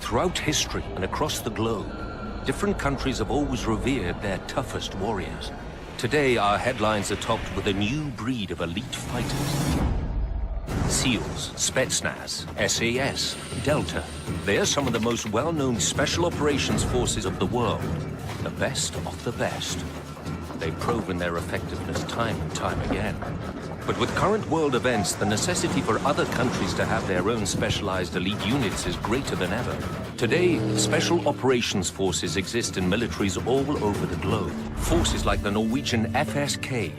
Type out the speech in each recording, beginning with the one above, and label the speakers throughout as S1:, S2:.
S1: Throughout history and across the globe, different countries have always revered their toughest warriors. Today, our headlines are topped with a new breed of elite fighters. SEALs, Spetsnaz, SAS, Delta. They are some of the most well-known special operations forces of the world. The best of the best. They've proven their effectiveness time and time again. But with current world events, the necessity for other countries to have their own specialized elite units is greater than ever. Today, special operations forces exist in militaries all over the globe. Forces like the Norwegian FSK,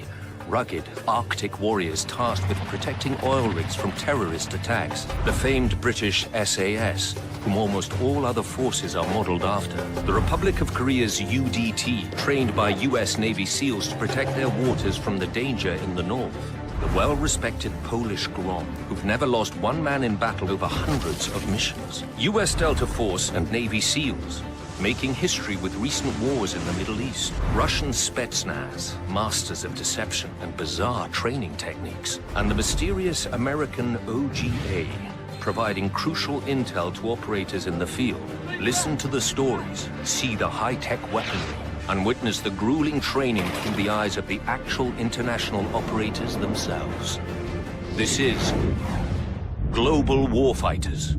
S1: rugged Arctic warriors tasked with protecting oil rigs from terrorist attacks. The famed British SAS, whom almost all other forces are modeled after. The Republic of Korea's UDT, trained by US Navy SEALs to protect their waters from the danger in the north. The well-respected Polish GROM, who've never lost one man in battle over hundreds of missions. US Delta Force and Navy SEALs, making history with recent wars in the Middle East. Russian Spetsnaz, masters of deception and bizarre training techniques. And the mysterious American OGA, providing crucial intel to operators in the field. Listen to the stories, see the high-tech weaponry, and witness the grueling training through the eyes of the actual international operators themselves. This is Global Warfighters.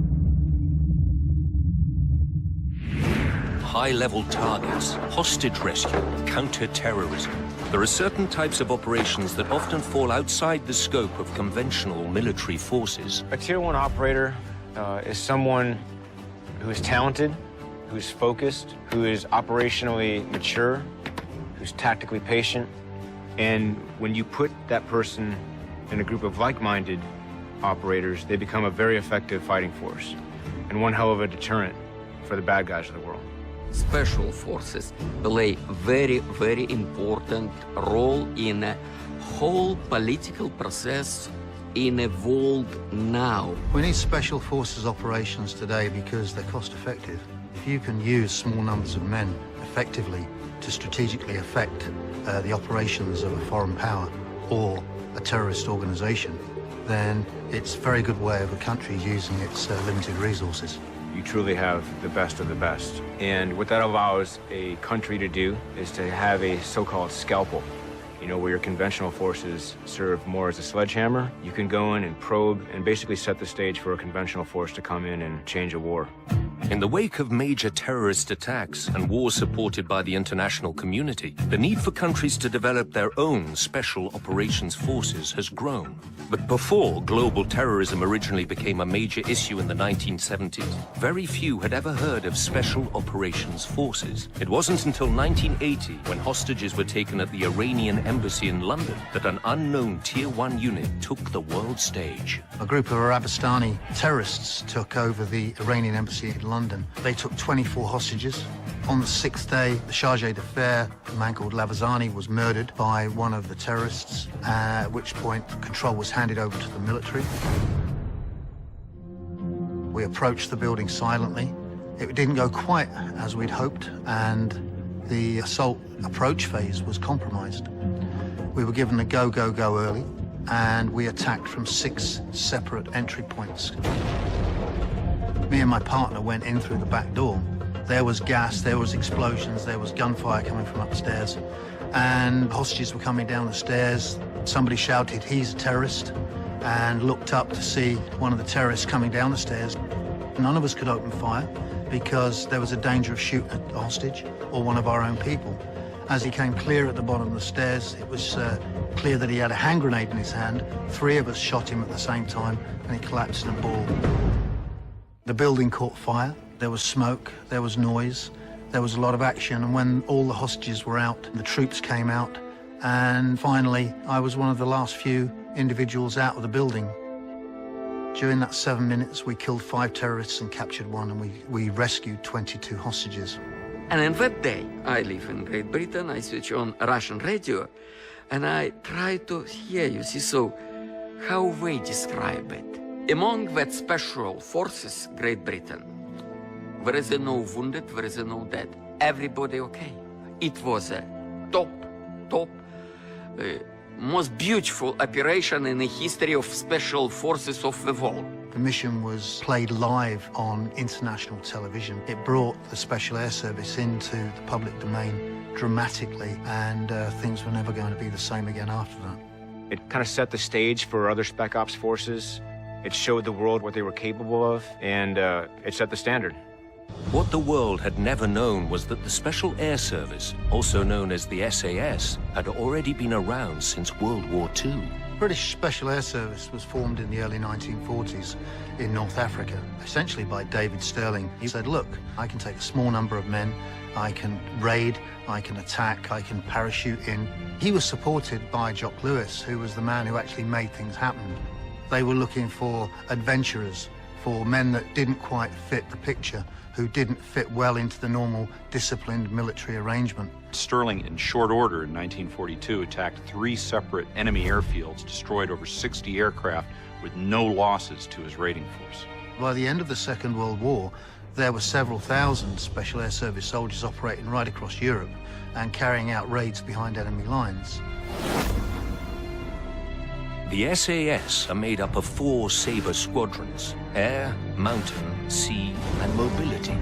S1: High-level targets, hostage rescue, counter-terrorism. There are certain types of operations that often fall outside the scope of conventional military forces.
S2: A Tier 1 operator is someone who is talented, who's focused, who is operationally mature, who's tactically patient. And when you put that person in a group of like-minded operators, they become a very effective fighting force and one hell of a deterrent for the bad guys of the world.
S3: Special forces play very, very important role in a whole political process in the world now.
S4: We need special forces operations today because they're cost effective. If you can use small numbers of men effectively to strategically affect the operations of a foreign power or a terrorist organization, then it's a very good way of a country using its limited resources.
S2: You truly have the best of the best. And what that allows a country to do is to have a so-called scalpel. You know, where your conventional forces serve more as a sledgehammer, you can go in and probe and basically set the stage for a conventional force to come in and change a war.
S1: In the wake of major terrorist attacks and wars supported by the international community, the need for countries to develop their own special operations forces has grown. But before global terrorism originally became a major issue in the 1970s, very few had ever heard of special operations forces. It wasn't until 1980, when hostages were taken at the Iranian embassy in London, that an unknown Tier 1 unit took the world stage.
S4: A group of Arabistani terrorists took over the Iranian embassy in London. They took 24 hostages. On the 6th day, the charge d'affaires, a man called Lavazani, was murdered by one of the terrorists, at which point control was handed over to the military. We approached the building silently. It didn't go quite as we'd hoped, and the assault approach phase was compromised. We were given a go, go, go early, and we attacked from 6 separate entry points. Me and my partner went in through the back door. There was gas, there was explosions, there was gunfire coming from upstairs, and hostages were coming down the stairs. Somebody shouted, "He's a terrorist," and looked up to see one of the terrorists coming down the stairs. None of us could open fire because there was a danger of shooting at the hostage or one of our own people. As he came clear at the bottom of the stairs, it was clear that he had a hand grenade in his hand. 3 of us shot him at the same time, and he collapsed in a ball. The building caught fire. There was smoke, there was noise, there was a lot of action, and when all the hostages were out, the troops came out, and finally, I was one of the last few individuals out of the building. During that 7 minutes, we killed 5 terrorists and captured 1, and we rescued 22 hostages.
S3: And on that day, I live in Great Britain, I switch on Russian radio, and I try to hear, you see, so how they describe it. Among that special forces, Great Britain, there is no wounded, there is no dead. Everybody okay. It was a top, most beautiful operation in the history of special forces of the world.
S4: The mission was played live on international television. It brought the Special Air Service into the public domain dramatically, and things were never going to be the same again after that.
S2: It kind of set the stage for other Spec Ops forces. It showed the world what they were capable of, and it set the standard.
S1: What the world had never known was that the Special Air Service, also known as the SAS, had already been around since World War II.
S4: British Special Air Service was formed in the early 1940s in North Africa, essentially by David Stirling. He said, look, I can take a small number of men, I can raid, I can attack, I can parachute in. He was supported by Jock Lewis, who was the man who actually made things happen. They were looking for adventurers, for men that didn't quite fit the picture, who didn't fit well into the normal disciplined military arrangement.
S5: Stirling, in short order in 1942, attacked 3 separate enemy airfields, destroyed over 60 aircraft with no losses to his raiding force.
S4: By the end of the Second World War, there were several thousand Special Air Service soldiers operating right across Europe and carrying out raids behind enemy lines.
S1: The SAS are made up of 4 Sabre squadrons: air, mountain, sea, and mobility.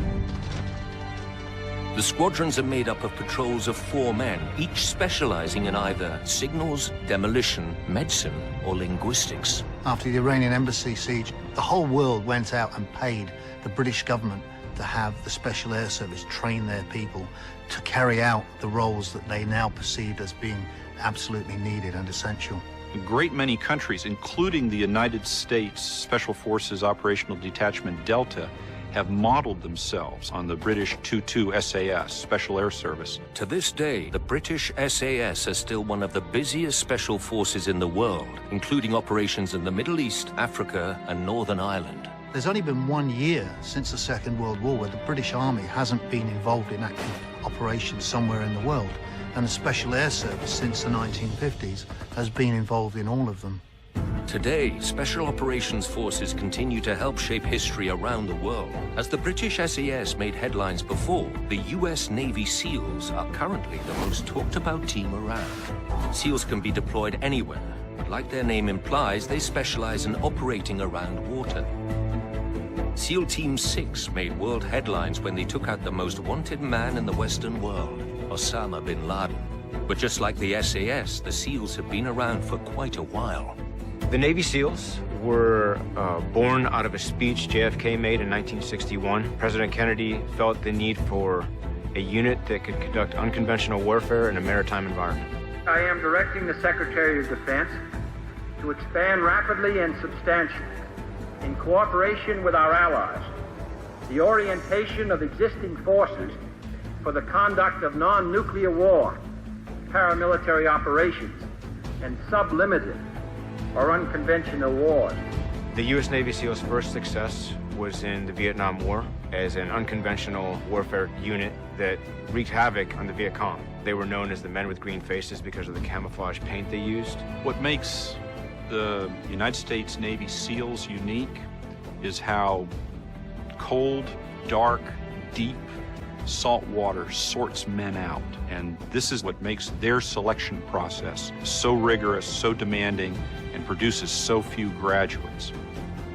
S1: The squadrons are made up of patrols of 4 men, each specializing in either signals, demolition, medicine, or linguistics.
S4: After the Iranian embassy siege, the whole world went out and paid the British government to have the Special Air Service train their people to carry out the roles that they now perceived as being absolutely needed and essential.
S5: A great many countries, including the United States Special Forces Operational Detachment Delta, have modeled themselves on the British 2-2 SAS, Special Air Service.
S1: To this day, the British SAS are still one of the busiest special forces in the world, including operations in the Middle East, Africa, and Northern Ireland.
S4: There's only been 1 year since the Second World War where the British Army hasn't been involved in active operations somewhere in the world. And the Special Air Service, since the 1950s, has been involved in all of them.
S1: Today, Special Operations Forces continue to help shape history around the world. As the British SAS made headlines before, the US Navy SEALs are currently the most talked about team around. SEALs can be deployed anywhere, but like their name implies, they specialize in operating around water. SEAL Team 6 made world headlines when they took out the most wanted man in the Western world, Osama bin Laden. But just like the SAS, the SEALs have been around for quite a while.
S2: The Navy SEALs were born out of a speech JFK made in 1961. President Kennedy felt the need for a unit that could conduct unconventional warfare in a maritime environment.
S6: I am directing the Secretary of Defense to expand rapidly and substantially, in cooperation with our allies, the orientation of existing forces for the conduct of non-nuclear war, paramilitary operations, and sublimited or unconventional wars.
S2: The U.S. Navy SEALs' first success was in the Vietnam War as an unconventional warfare unit that wreaked havoc on the Viet Cong. They were known as the men with green faces because of the camouflage paint they used.
S5: What makes the United States Navy SEALs unique is how cold, dark, deep, salt water sorts men out. And this is what makes their selection process so rigorous, so demanding, and produces so few graduates.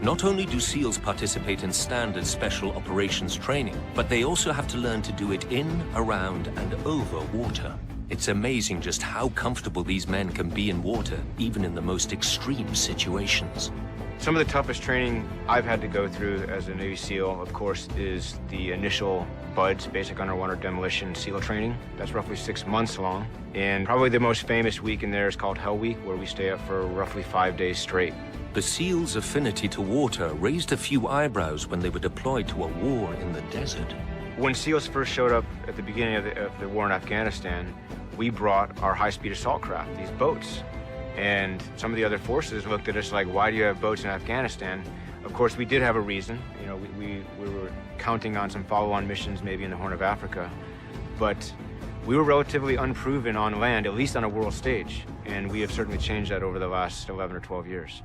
S1: Not only do SEALs participate in standard special operations training, but they also have to learn to do it in, around, and over water. It's amazing just how comfortable these men can be in water, even in the most extreme situations.
S2: Some of the toughest training I've had to go through as a Navy SEAL, of course, is the initial BUDS, Basic Underwater Demolition SEAL training. That's roughly 6 months long. And probably the most famous week in there is called Hell Week, where we stay up for roughly 5 days straight.
S1: The SEALs' affinity to water raised a few eyebrows when they were deployed to a war in the desert.
S2: When SEALs first showed up at the beginning of the war in Afghanistan, we brought our high-speed assault craft, these boats. And some of the other forces looked at us like, why do you have boats in Afghanistan? Of course, we did have a reason. You know, we were counting on some follow-on missions maybe in the Horn of Africa. But we were relatively unproven on land, at least on a world stage. And we have certainly changed that over the last 11 or 12 years.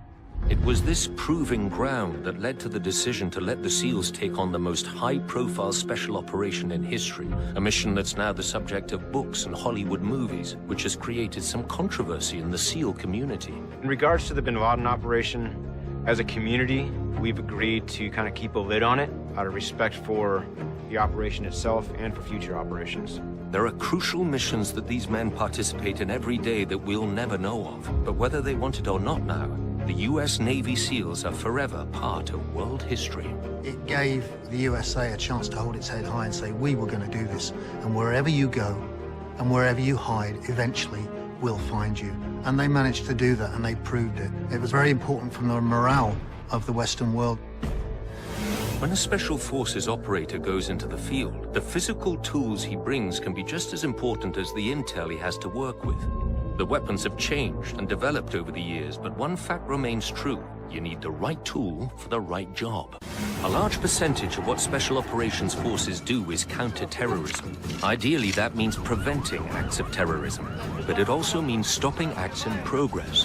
S1: It was this proving ground that led to the decision to let the SEALs take on the most high-profile special operation in history, a mission that's now the subject of books and Hollywood movies, which has created some controversy in the SEAL community.
S2: In regards to the bin Laden operation, As a community, we've agreed to kind of keep a lid on it out of respect for the operation itself and for future operations.
S1: There are crucial missions that these men participate in every day that we'll never know of. But whether they want it or not now, the US Navy SEALs are forever part of world history.
S4: It gave the USA a chance to hold its head high and say, we were going to do this. And wherever you go and wherever you hide, eventually we'll find you. And they managed to do that, and they proved it. It was very important from the morale of the Western world.
S1: When a Special Forces operator goes into the field, the physical tools he brings can be just as important as the intel he has to work with. The weapons have changed and developed over the years, but one fact remains true. You need the right tool for the right job. A large percentage of what Special Operations Forces do is counter-terrorism. Ideally, that means preventing acts of terrorism, but it also means stopping acts in progress.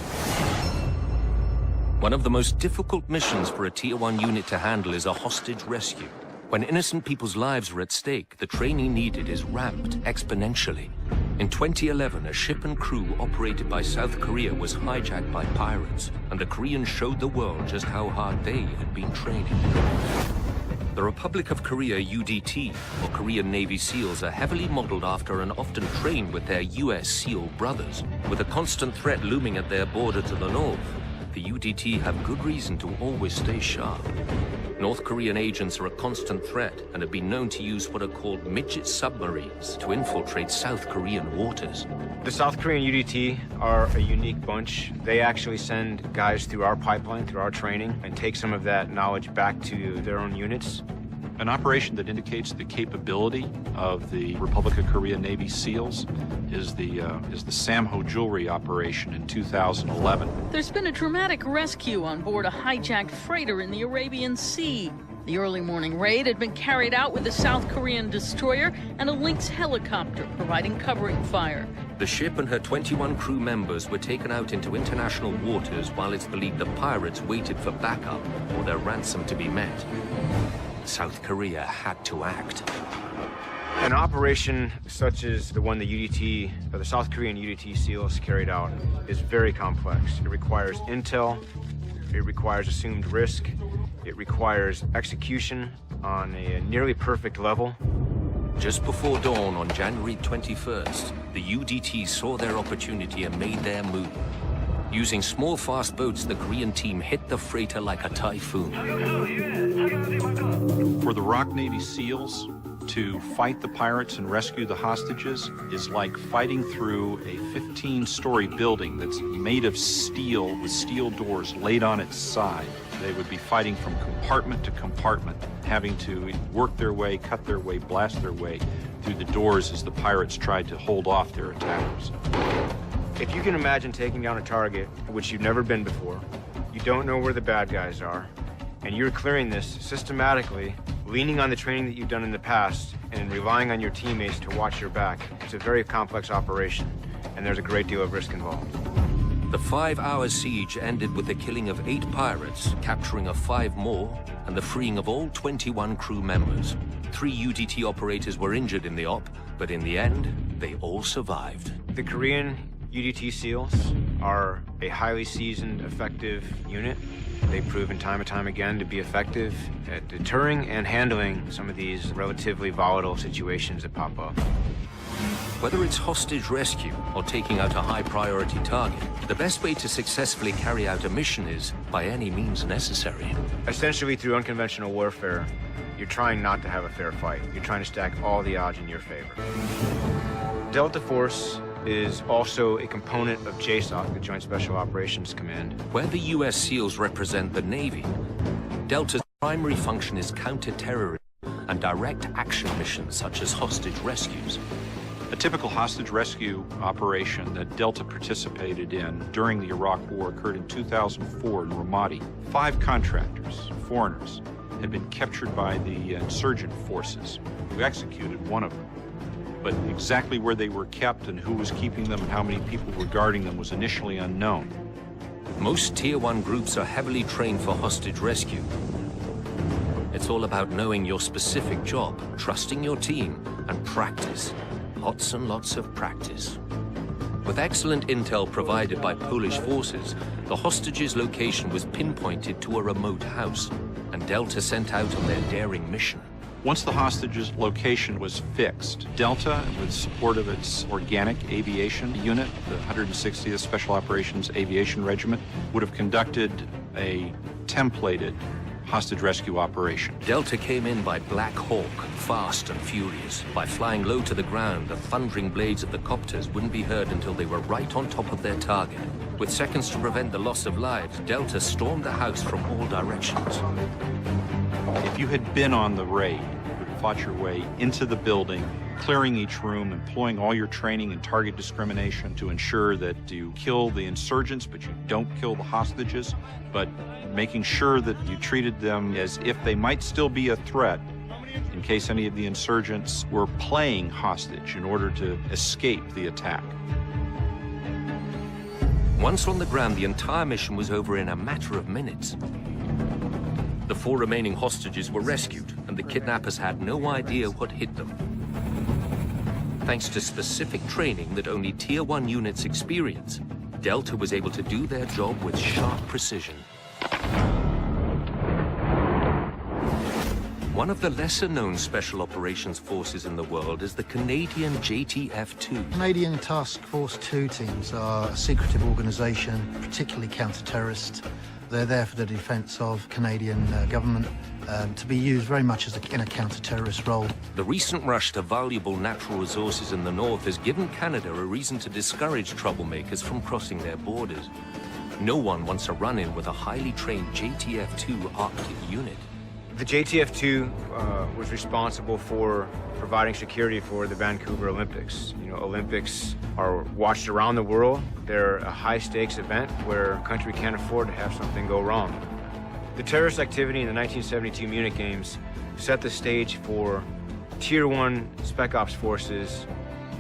S1: One of the most difficult missions for a Tier 1 unit to handle is a hostage rescue. When innocent people's lives are at stake, the training needed is ramped exponentially. In 2011, a ship and crew operated by South Korea was hijacked by pirates, and the Koreans showed the world just how hard they had been training. The Republic of Korea UDT, or Korean Navy SEALs, are heavily modeled after and often trained with their US SEAL brothers. With a constant threat looming at their border to the north, the UDT have good reason to always stay sharp. North Korean agents are a constant threat and have been known to use what are called midget submarines to infiltrate South Korean waters.
S2: The South Korean UDT are a unique bunch. They actually send guys through our pipeline, through our training, and take some of that knowledge back to their own units.
S5: An operation that indicates the capability of the Republic of Korea Navy SEALs is the Samho Jewelry operation in 2011.
S7: There's been a dramatic rescue on board a hijacked freighter in the Arabian Sea. The early morning raid had been carried out with a South Korean destroyer and a Lynx helicopter providing covering fire.
S1: The ship and her 21 crew members were taken out into international waters while it's believed the pirates waited for backup or their ransom to be met. South Korea had to act.
S2: An operation such as the one the UDT, or the South Korean UDT SEALs carried out, is very complex. It requires intel, it requires assumed risk, it requires execution on a nearly perfect level.
S1: Just before dawn on January 21st, the UDT saw their opportunity and made their move. Using small, fast boats, the Korean team hit the freighter like a typhoon.
S5: For the ROK Navy SEALs, to fight the pirates and rescue the hostages is like fighting through a 15-story building that's made of steel with steel doors laid on its side. They would be fighting from compartment to compartment, having to work their way, cut their way, blast their way through the doors as the pirates tried to hold off their attackers.
S2: If you can imagine taking down a target which you've never been before, you don't know where the bad guys are, and you're clearing this systematically, leaning on the training that you've done in the past and relying on your teammates to watch your back, it's a very complex operation, and there's a great deal of risk involved.
S1: The 5-hour siege ended with the killing of 8 pirates, capturing of 5 more, and the freeing of all 21 crew members. 3 UDT operators were injured in the op, but in the end, they all survived.
S2: The Korean UDT SEALs are a highly seasoned, effective unit. They've proven time and time again to be effective at deterring and handling some of these relatively volatile situations that pop up.
S1: Whether it's hostage rescue or taking out a high-priority target, the best way to successfully carry out a mission is by any means necessary.
S2: Essentially, through unconventional warfare, you're trying not to have a fair fight. You're trying to stack all the odds in your favor. Delta Force is also a component of JSOC, the Joint Special Operations Command.
S1: Where the US SEALs represent the Navy, Delta's primary function is counter-terrorism and direct action missions such as hostage rescues.
S5: A typical hostage rescue operation that Delta participated in during the Iraq War occurred in 2004 in Ramadi. 5 contractors, foreigners, had been captured by the insurgent forces, who executed one of them. But exactly where they were kept and who was keeping them and how many people were guarding them was initially unknown.
S1: Most Tier 1 groups are heavily trained for hostage rescue. It's all about knowing your specific job, trusting your team, and practice. Lots and lots of practice. With excellent intel provided by Polish forces, the hostages' location was pinpointed to a remote house, and Delta sent out on their daring mission.
S5: Once the hostages' location was fixed, Delta, with support of its organic aviation unit, the 160th Special Operations Aviation Regiment, would have conducted a templated hostage rescue operation.
S1: Delta came in by Black Hawk, fast and furious. By flying low to the ground, the thundering blades of the copters wouldn't be heard until they were right on top of their target. With seconds to prevent the loss of lives, Delta stormed the house from all directions.
S5: If you had been on the raid, you would have fought your way into the building, clearing each room, employing all your training and target discrimination to ensure that you kill the insurgents, but you don't kill the hostages, but making sure that you treated them as if they might still be a threat in case any of the insurgents were playing hostage in order to escape the attack.
S1: Once on the ground, the entire mission was over in a matter of minutes. The 4 remaining hostages were rescued, and the kidnappers had no idea what hit them. Thanks to specific training that only Tier 1 units experience, Delta was able to do their job with sharp precision. One of the lesser-known Special Operations Forces in the world is the Canadian JTF-2.
S4: Canadian Task Force 2 teams are a secretive organisation, particularly counter-terrorist. They're there for the defence of Canadian government, to be used very much as in a counter-terrorist role.
S1: The recent rush to valuable natural resources in the north has given Canada a reason to discourage troublemakers from crossing their borders. No one wants a run-in with a highly trained JTF-2 Arctic unit.
S2: The JTF-2 was responsible for providing security for the Vancouver Olympics. You know, Olympics are watched around the world. They're a high-stakes event where a country can't afford to have something go wrong. The terrorist activity in the 1972 Munich Games set the stage for Tier 1 Spec Ops forces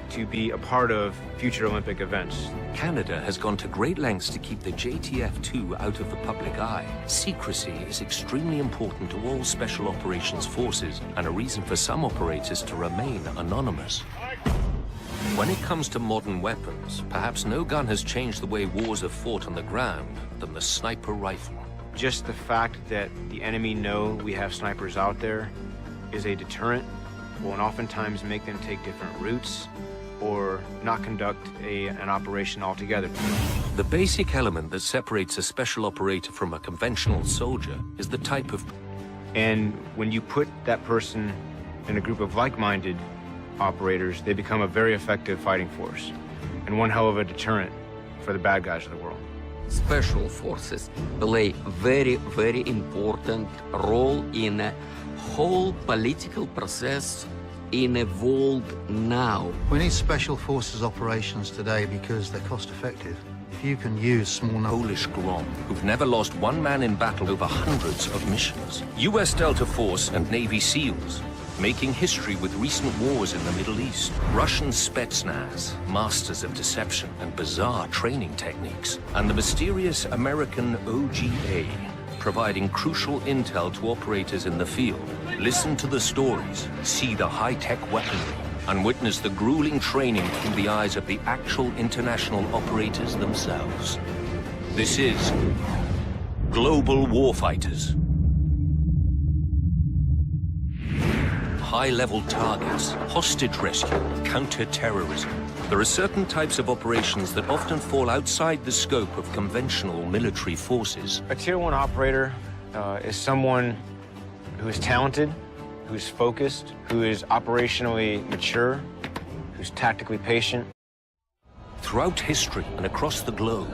S2: to be a part of future Olympic events.
S1: Canada has gone to great lengths to keep the JTF-2 out of the public eye. Secrecy is extremely important to all Special Operations Forces, and a reason for some operators to remain anonymous. When it comes to modern weapons, perhaps no gun has changed the way wars are fought on the ground than the sniper rifle.
S2: Just the fact that the enemy know we have snipers out there is a deterrent, will oftentimes make them take different routes or not conduct an operation altogether.
S1: The basic element that separates a special operator from a conventional soldier is the type of...
S2: And when you put that person in a group of like-minded operators, they become a very effective fighting force and one hell of a deterrent for the bad guys of the world.
S3: Special forces play very, very important role in a whole political process in a world now.
S4: We need special forces operations today because they're cost-effective. If you can use small numbers...
S1: Polish Grom, who've never lost one man in battle over hundreds of missions. US Delta Force and Navy SEALs, making history with recent wars in the Middle East. Russian Spetsnaz, masters of deception and bizarre training techniques. And the mysterious American OGA, providing crucial intel to operators in the field. Listen to the stories, see the high-tech weaponry, and witness the grueling training through the eyes of the actual international operators themselves. This is Global Warfighters. High-level targets, hostage rescue, counter-terrorism. There are certain types of operations that often fall outside the scope of conventional military forces.
S2: A Tier 1 operator is someone who is talented, who's focused, who is operationally mature, who's tactically patient.
S1: Throughout history and across the globe,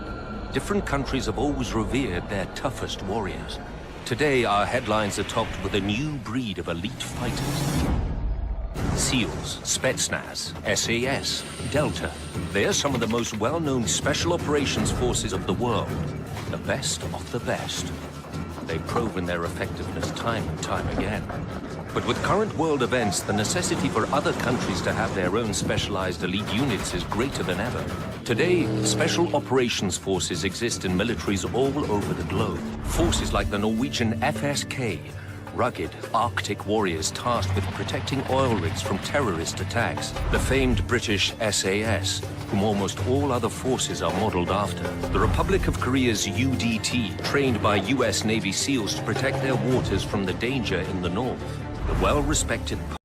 S1: different countries have always revered their toughest warriors. Today, our headlines are topped with a new breed of elite fighters. SEALs, Spetsnaz, SAS, Delta. They're some of the most well-known special operations forces of the world. The best of the best. They've proven their effectiveness time and time again. But with current world events, the necessity for other countries to have their own specialized elite units is greater than ever. Today, special operations forces exist in militaries all over the globe. Forces like the Norwegian FSK, rugged Arctic warriors tasked with protecting oil rigs from terrorist attacks. The famed British SAS, whom almost all other forces are modeled after. The Republic of Korea's UDT, trained by US Navy SEALs to protect their waters from the danger in the north. The well-respected